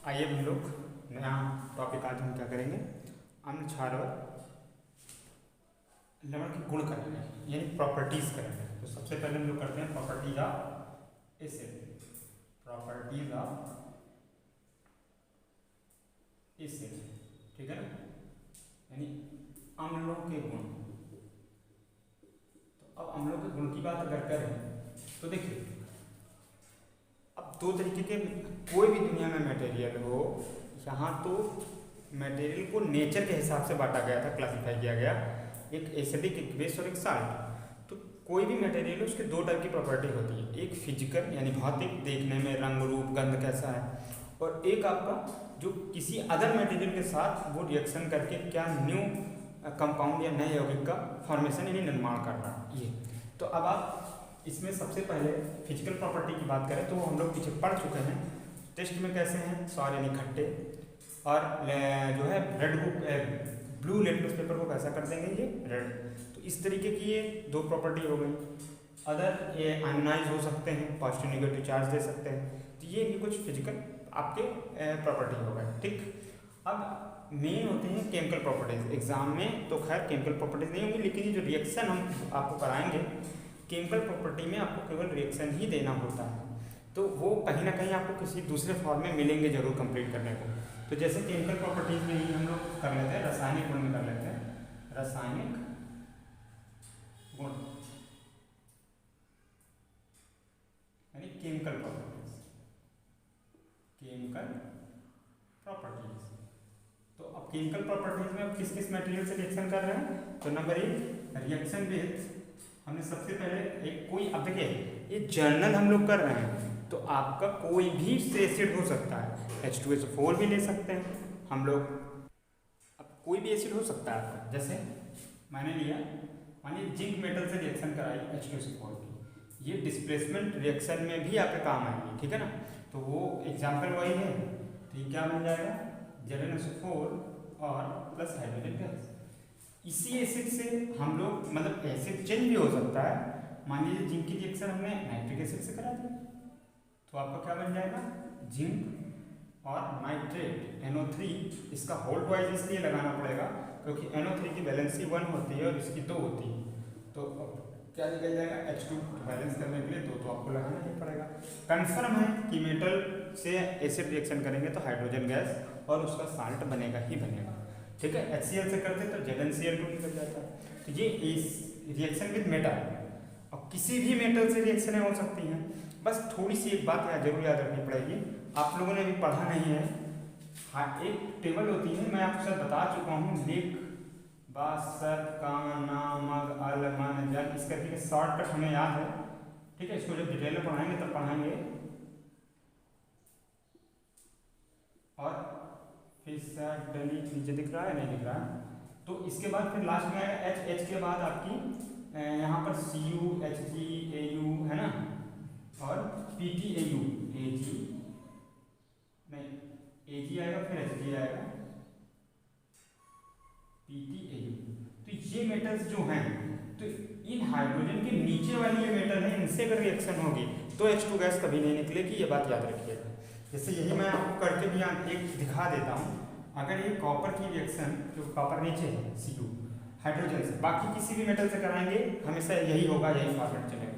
आइए हम लोग नया टॉपिक आज हम क्या करेंगे, अम्ल क्षार और लवण के गुण करेंगे, यानी प्रॉपर्टीज करेंगे। तो सबसे पहले हम लोग करते हैं properties of acid. Properties of acid, ठीक है ना, यानी अम्लों के गुण। तो अब अम्लों के गुण की बात अगर करें तो देखिए, अब दो तरीके के कोई भी दुनिया में मटेरियल हो, यहाँ तो मटेरियल को नेचर के हिसाब से बांटा गया था, क्लासिफाई किया गया, एक एसिडिक, एक बेस और एक साल्ट। तो कोई भी मटेरियल है उसके दो टाइप की प्रॉपर्टी होती है, एक फिजिकल यानी भौतिक, देखने में रंग रूप गंध कैसा है, और एक आपका जो किसी अदर मटेरियल के साथ वो रिएक्शन करके क्या न्यू कंपाउंड या नए यौगिक का फॉर्मेशन यानी निर्माण कर रहा है ये। तो अब आप इसमें सबसे पहले फिजिकल प्रॉपर्टी की बात करें तो हम लोग पीछे पढ़ चुके हैं टेस्ट में कैसे हैं, स्वार यानी खट्टे, और जो है रेड को ब्लू लिटमस पेपर को कैसा कर देंगे ये रेड। तो इस तरीके की ये दो प्रॉपर्टी हो गई। अदर ये आयनाइज हो सकते हैं, पॉजिटिव नेगेटिव चार्ज दे सकते हैं। तो ये भी कुछ फिजिकल आपके प्रॉपर्टी हो गए, ठीक। अब मेन होते हैं केमिकल प्रॉपर्टीज। एग्जाम में तो खैर केमिकल प्रॉपर्टीज नहीं होंगी, लेकिन ये जो रिएक्शन हम आपको कराएंगे केमिकल प्रॉपर्टी में आपको केवल रिएक्शन ही देना होता है, तो वो कहीं ना कहीं आपको किसी दूसरे फॉर्म में मिलेंगे जरूर कंप्लीट करने को। तो जैसे केमिकल प्रॉपर्टीज में ही हम लोग कर लेते हैं, रासायनिक गुण में कर लेते हैं, रासायनिक गुण यानी केमिकल प्रॉपर्टीज, केमिकल प्रॉपर्टीज। तो अब केमिकल प्रॉपर्टीज में किस किस मटेरियल से रिएक्शन कर रहे हैं, तो नंबर एक रिएक्शन विद, हमने सबसे पहले एक कोई, अब देखिए ये जर्नल हम लोग कर रहे हैं तो आपका कोई भी एसिड हो सकता है, H2SO4 भी ले सकते हैं हम लोग, अब कोई भी एसिड हो सकता है आपका। जैसे मैंने लिया, मानिए जिंक मेटल से रिएक्शन कराई H2SO4 की, ये डिस्प्लेसमेंट रिएक्शन में भी आपके काम आएंगे, ठीक है ना। तो वो एग्जाम्पल वही है, तो ये क्या बन जाएगा, ZnSO4 और प्लस हाइड्रोजन गैस। इसी एसिड से हम लोग, मतलब एसिड चेंज भी हो सकता है, मान लीजिए जिंक की रिएक्शन हमने नाइट्रिक एसिड से करा दी तो आपका क्या बन जाएगा, जिंक और नाइट्रेट NO3। इसका होल्ड वाइज इसलिए लगाना पड़ेगा क्योंकि NO3 की वैलेंसी 1 होती है और इसकी 2 होती है, तो क्या निकल जाएगा H2 बैलेंस करने के लिए 2 तो आपको लगाना ही पड़ेगा। कंफर्म है कि मेटल से एसिड रिएक्शन करेंगे तो हाइड्रोजन गैस और उसका साल्ट बनेगा ही बनेगा, ठीक है। HCl से करते तो ZnCl2 निकल जाता है। तो ये रिएक्शन विद मेटल, और किसी भी मेटल से रिएक्शनें हो सकती हैं। बस थोड़ी सी एक बात यहाँ जरूर याद रखनी पड़ेगी, आप लोगों ने अभी पढ़ा नहीं है, हाँ एक टेबल होती है, मैं आपको शायद बता चुका हूँ, लिख बासर काना मग अल मन जल, इस करके शॉर्टकट हमें याद है, ठीक है। इसको जब डिटेल में पढ़ाएंगे तब पढ़ाएंगे। और फिर डली नीचे दिख रहा है, नहीं दिख रहा है, तो इसके बाद फिर लास्ट में आएगा H के बाद आपकी यहाँ पर Cu Hg Au है ना, और PtAu Ag नहीं Ag आएगा, फिर Hg आएगा, PtAu। तो ये मेटल्स जो हैं, तो इन हाइड्रोजन के नीचे वाली ये मेटल है, इनसे अगर रिएक्शन होगी तो H2 गैस कभी नहीं निकलेगी, ये बात याद रखिएगा। जैसे यही मैं आपको करके भी एक दिखा देता हूँ, अगर ये कॉपर की रिएक्शन, जो कॉपर नीचे है Cu हाइड्रोजन से, बाकी किसी भी मेटल से कराएंगे हमेशा यही होगा, यही फॉर्मेट चलेगा।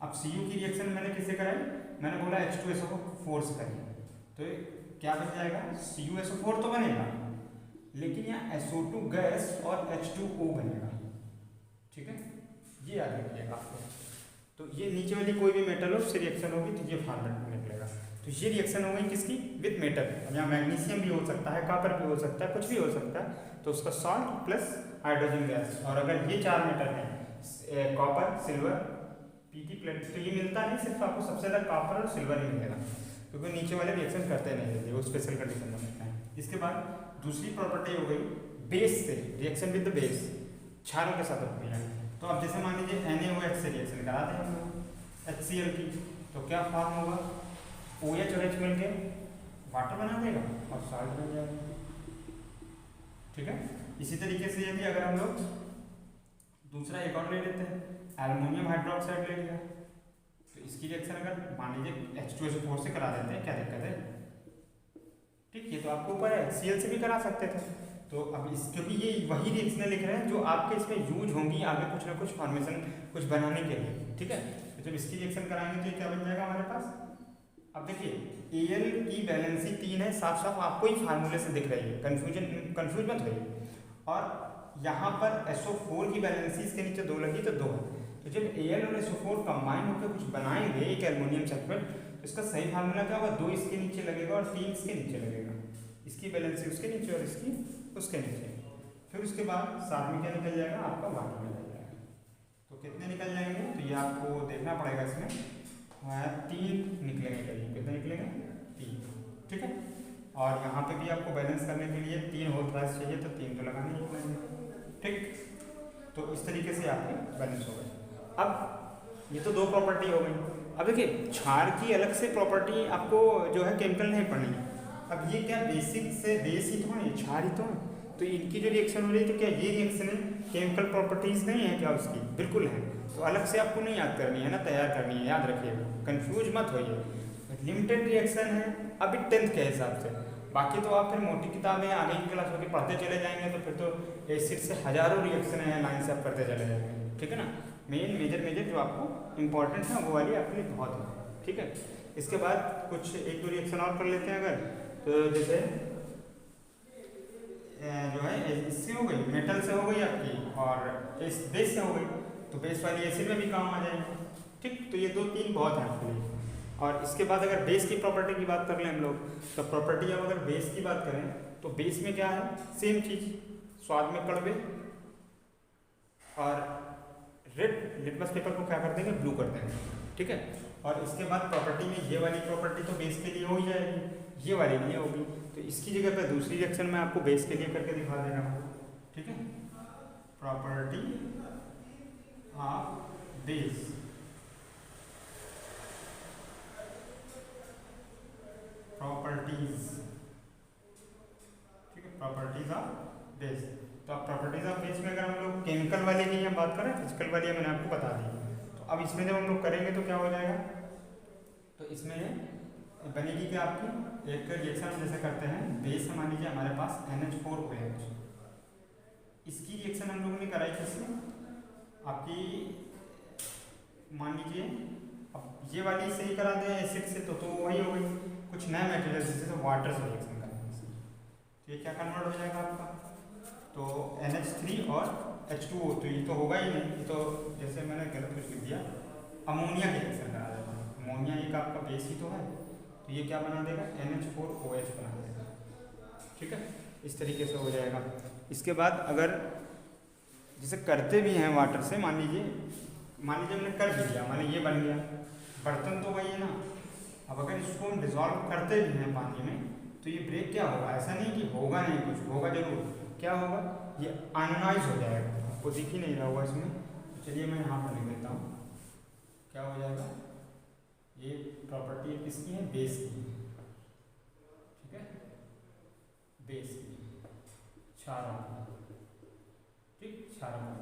अब Cu की रिएक्शन मैंने किससे कराई, मैंने बोला H2SO4 से करिए, तो क्या बन जाएगा, CuSO4 तो बनेगा, लेकिन यहाँ SO2 गैस और H2O बनेगा, ठीक है, ये याद रखिएगा आपको। तो ये नीचे वाली कोई भी मेटल हो उससे रिएक्शन होगी तो ये फॉर्मेट में निकलेगा। तो ये रिएक्शन हो गई किसकी, विद मेटल। अब यहाँ मैग्नीशियम भी हो सकता है, कॉपर भी हो सकता है, कुछ भी हो सकता है, तो उसका सॉल्ट प्लस हाइड्रोजन गैस। और अगर ये 4 मेटल हैं, कॉपर सिल्वर Pt प्लेट, तो ये मिलता नहीं, सिर्फ आपको सबसे ज़्यादा कॉपर और सिल्वर ही मिलेगा, क्योंकि नीचे वाले रिएक्शन करते नहीं रहते, वो स्पेशल कंडीशन में मिलता है। इसके बाद दूसरी प्रॉपर्टी हो गई बेस से रिएक्शन विद बेस, क्षारों के साथ होती है। तो अब जैसे मान लीजिए NaOH से रिएक्शन करा दें हम लोग HCl की, तो क्या फॉर्म होगा, OH और H मिल के वाटर बना देगा और साल्ट बन जाएगा, ठीक है। इसी तरीके से यदि अगर हम लोग दूसरा एक और ले लेते हैं, एल्युमिनियम हाइड्रोक्साइड ले लिया, तो इसकी रिएक्शन अगर मान लीजिए H2SO4 से करा देते हैं, क्या दिक्कत है, तो आपके ऊपर है, Cl से भी करा सकते थे। तो अब इस क्योंकि ये वही रिएक्शनें लिख रहे हैं जो आपके इसमें यूज होंगी आगे कुछ ना कुछ फॉर्मेशन कुछ बनाने के लिए, ठीक है। तो जब इसकी रिएक्शन कराएंगे तो ये क्या बन जाएगा हमारे पास। अब देखिए Al की वैलेंसी 3 है, साफ साफ आपको ही फार्मूले से दिख रही है, कंफ्यूज मत होइए। और यहाँ पर SO4 की वैलेंसी इसके नीचे 2 लगी तो 2 है। तो जब Al और SO4 कंबाइन होकर कुछ बनाएंगे एक एल्युमिनियम सल्फेट, तो इसका सही फार्मूला क्या होगा, 2 इसके नीचे लगेगा और 3 इसके नीचे लगेगा, इसकी वैलेंसी उसके नीचे और इसकी उसके नीचे। फिर उसके बाद साथ में क्या निकल जाएगा, आपका वाटर निकल जाएगा। तो कितने निकल जाएंगे, तो ये आपको देखना पड़ेगा इसमें, 3 निकलेंगे करीब, कितने निकलेंगे 3, ठीक है। और यहाँ पे भी आपको बैलेंस करने के लिए 3 होल ट्वाइस चाहिए, तो 3 तो लगाने ही पड़ेंगे, ठीक। तो इस तरीके से आपके बैलेंस हो गए। अब ये तो 2 प्रॉपर्टी हो गई। अब देखिए क्षार की अलग से प्रॉपर्टी आपको जो है केमिकल नहीं पढ़नी है। अब ये क्या बेसिक से बेस ही तो है, क्षार ही तो है, तो इनकी जो रिएक्शन हो रही है तो क्या ये रिएक्शन है केमिकल प्रॉपर्टीज नहीं है क्या उसकी, बिल्कुल है। तो अलग से आपको नहीं याद करनी है ना, तैयार करनी है, याद रखिएगा, कंफ्यूज मत होइए। लिमिटेड रिएक्शन है अभी 10th के हिसाब से, बाकी तो आप फिर मोटी किताबें आगे की क्लासों की पढ़ते चले जाएंगे तो फिर तो एसिड से हजारों रिएक्शन है लाइन से आप करते चले जाएंगे, ठीक है ना। मेजर जो आपको इंपॉर्टेंट है वो वाली आपके लिए बहुत है, ठीक है। इसके बाद कुछ 1-2 रिएक्शन और कर लेते हैं अगर, तो जैसे जो है इससे हो गई, मेटल से हो गई आपकी, और इस बेस से हो गई, तो बेस वाली एसिड में भी काम आ जाएगी, ठीक। तो ये 2-3 बहुत हैं आपके लिए। और इसके बाद अगर बेस की प्रॉपर्टी की बात कर लें हम लोग, तो प्रॉपर्टी अब अगर बेस की बात करें तो बेस में क्या है, सेम चीज़, स्वाद में कड़वे, और रेड लिटमस पेपर को क्या कर देंगे, ब्लू कर देंगे, ठीक है। और इसके बाद प्रॉपर्टी में ये वाली प्रॉपर्टी तो बेस के लिए हो ही जाएगी, ये वाली नहीं होगी, तो इसकी जगह पे दूसरी रिएक्शन में आपको बेस के लिए करके दिखा देगा, ठीक है। प्रॉपर्टी ऑफ बेस, प्रॉपर्टीज, ठीक है, प्रॉपर्टीज ऑफ बेस। तो अब प्रॉपर्टीज ऑफ बेस में अगर हम लोग केमिकल वाले की हम बात करें, फिजिकल वाली मैंने आपको बता दी, तो अब इसमें जब हम लोग करेंगे तो क्या हो जाएगा, तो इसमें बनेगी क्या आपकी एक रिएक्शन जैसे करते हैं, बेस है मान लीजिए हमारे पास NH4OH, इसकी रिएक्शन हम लोगों ने कराई किससे, आपकी मान लीजिए अब ये वाली से ही करा दें एसिड से, तो वही हो गई, कुछ नया मटेरियल जैसे वाटर से रिएक्शन करेंगे, तो ये क्या कन्वर्ट हो जाएगा आपका, तो NH3 और H2O, तो ये तो होगा ही नहीं, ये तो जैसे मैंने गलत कुछ लिख दिया, अमोनिया की रिएक्शन करा देगा, अमोनिया एक आपका बेस ही तो है, तो ये क्या बना देगा, NH4OH बना देगा, ठीक है। इस तरीके से हो जाएगा। इसके बाद अगर जैसे करते भी हैं वाटर से, मान लीजिए हमने कर भी दिया, मान लीजिए ये बन गया, बर्तन तो वही है ना। अब अगर इसको हम डिजॉल्व करते भी हैं पानी में, तो ये ब्रेक क्या होगा, ऐसा नहीं कि होगा नहीं, कुछ होगा जरूर, क्या होगा, ये आयनाइज हो जाएगा, आपको दिख ही नहीं रहा होगा इसमें, तो चलिए मैं यहाँ पर लिख देता हूँ, क्या हो जाएगा, ये प्रॉपर्टी किसकी है, बेस की, ठीक है, बेस की, क्षारों, ठीक, क्षारों।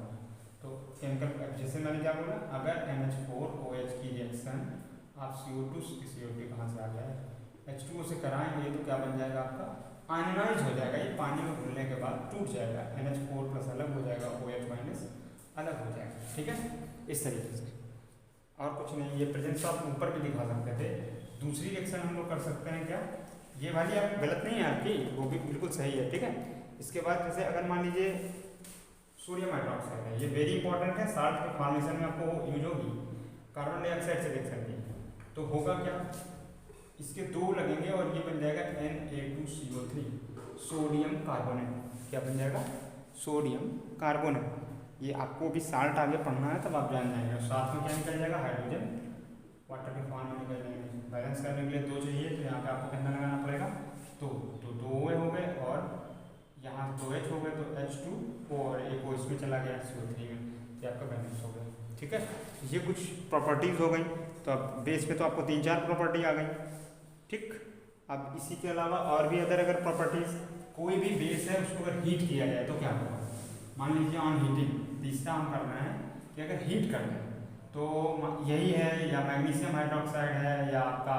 तो केमिकल जैसे मैंने क्या बोला, अगर NH4OH की रिएक्शन आप CO2 कहाँ से आ गया है, H2O से कराएंगे तो क्या बन जाएगा आपका, आयनाइज हो जाएगा, ये पानी में घुलने के बाद टूट जाएगा, NH4+ अलग हो जाएगा, OH- अलग हो जाएगा, ठीक है, इस तरीके से। और कुछ नहीं, ये प्रेजेंस आप ऊपर भी दिखा सकते थे। दूसरी रिएक्शन हम लोग कर सकते हैं क्या, ये वाली आप गलत नहीं है आपकी, वो भी बिल्कुल सही है, ठीक है। इसके बाद जैसे अगर मान लीजिए सोडियम हाइड्रोक्साइड है, ये वेरी इंपॉर्टेंट है, साल्ट के फॉर्मेशन में आपको यूज होगी, कार्बन डाइऑक्साइड से रिएक्शन की, तो होगा क्या, इसके 2 लगेंगे और ये बन जाएगा Na2CO3, सोडियम कार्बोनेट, क्या बन जाएगा, सोडियम कार्बोनेट। ये आपको भी साल्ट आगे पढ़ना है तब आप जान जाएंगे। साथ में क्या निकल जाएगा, हाइड्रोजन वाटर के फॉर्म में निकल जाएंगे। बैलेंस करने के लिए 2 चाहिए, तो यहाँ पे आपको कितना लगाना पड़ेगा, तो 2 हो गए, और यहाँ 2H हो गए, तो H2 और एक वो इसमें चला गया CO3 में, ये आपका बैलेंस हो गया, ठीक है। ये कुछ प्रॉपर्टीज़ हो गई। तो अब बेस पे तो आपको 3-4 प्रॉपर्टी आ गई, ठीक। अब इसी के अलावा और भी अगर प्रॉपर्टीज़, कोई भी बेस है उसको अगर हीट किया जाए तो क्या होगा, मान लीजिए ऑन हीटिंग, तीसरा हम कर रहे हैं कि अगर हीट कर दें तो यही है, या मैग्नीशियम हाइड्रोक्साइड है या आपका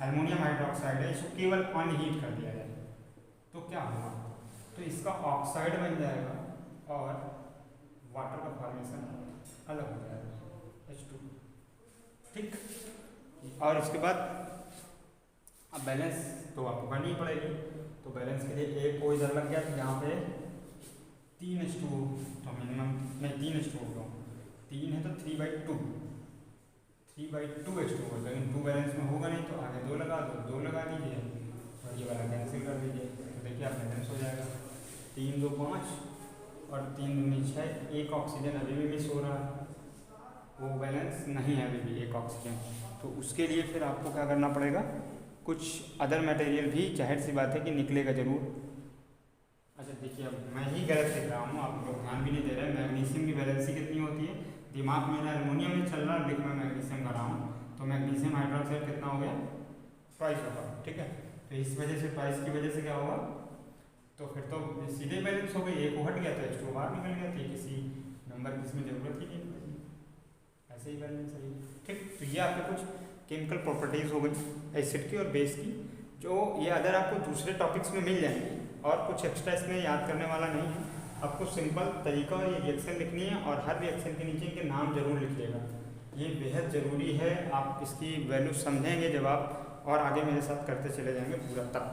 एल्युमिनियम हाइड्रोक्साइड है, इसको केवल ऑन हीट कर दिया जाए, तो क्या होगा, तो इसका ऑक्साइड बन जाएगा और वाटर का फॉर्मेशन अलग हो जाएगा H2। ठीक, और उसके बाद अब बैलेंस तो आपको करनी ही पड़ेगी। तो बैलेंस के लिए एक को इधर लग गया तो यहाँ पे 3H2 तो मिनिमम नहीं 3H2 होगा, 3 है तो 3/2 H2 हो, लेकिन 2 बैलेंस में होगा नहीं तो आगे 2 लगा दो, 2 लगा दीजिए और ये वाला कैंसिल कर दीजिए। तो देखिए आप बैलेंस हो जाएगा 3 2 5 और 3 2 6। एक ऑक्सीजन अभी भी मिस हो रहा है, वो बैलेंस नहीं है अभी भी एक ऑक्सीजन। तो उसके लिए फिर आपको क्या करना पड़ेगा, कुछ अदर मटेरियल भी, जाहिर सी बात है कि निकलेगा ज़रूर। अच्छा देखिए अब मैं ही गलत लिख रहा हूँ, आप लोग ध्यान भी नहीं दे रहे। मैग्नीशियम की वैलेंसी कितनी होती है, दिमाग में एल्युमिनियम में चल रहा है लेकिन मैं मैग्नीशियम कर रहा हूँ। तो मैग्नीशियम हाइड्रोक्साइड कितना हो गया, ट्वाइस होगा। ठीक है, तो इस वजह से ट्वाइस की वजह से क्या होगा, तो फिर तो सीधे बैलेंस हो गई, एक हट गया तो H2 बाहर निकल गया, तो किसी नंबर की इसमें ज़रूरत ही नहीं पड़ी, ऐसे ही बैलेंस है। ठीक, तो ये आपके कुछ केमिकल प्रॉपर्टीज़ हो गई एसिड की और बेस की, जो ये अदर आपको दूसरे टॉपिक्स में मिल जाएंगे और कुछ एक्स्ट्रा इसमें याद करने वाला नहीं है। आपको सिंपल तरीका और ये रिएक्शन लिखनी है और हर रिएक्शन के नीचे इनके नाम जरूर लिखिएगा, ये बेहद ज़रूरी है। आप इसकी वैल्यू समझेंगे जब आप और आगे मेरे साथ करते चले जाएंगे पूरा तक।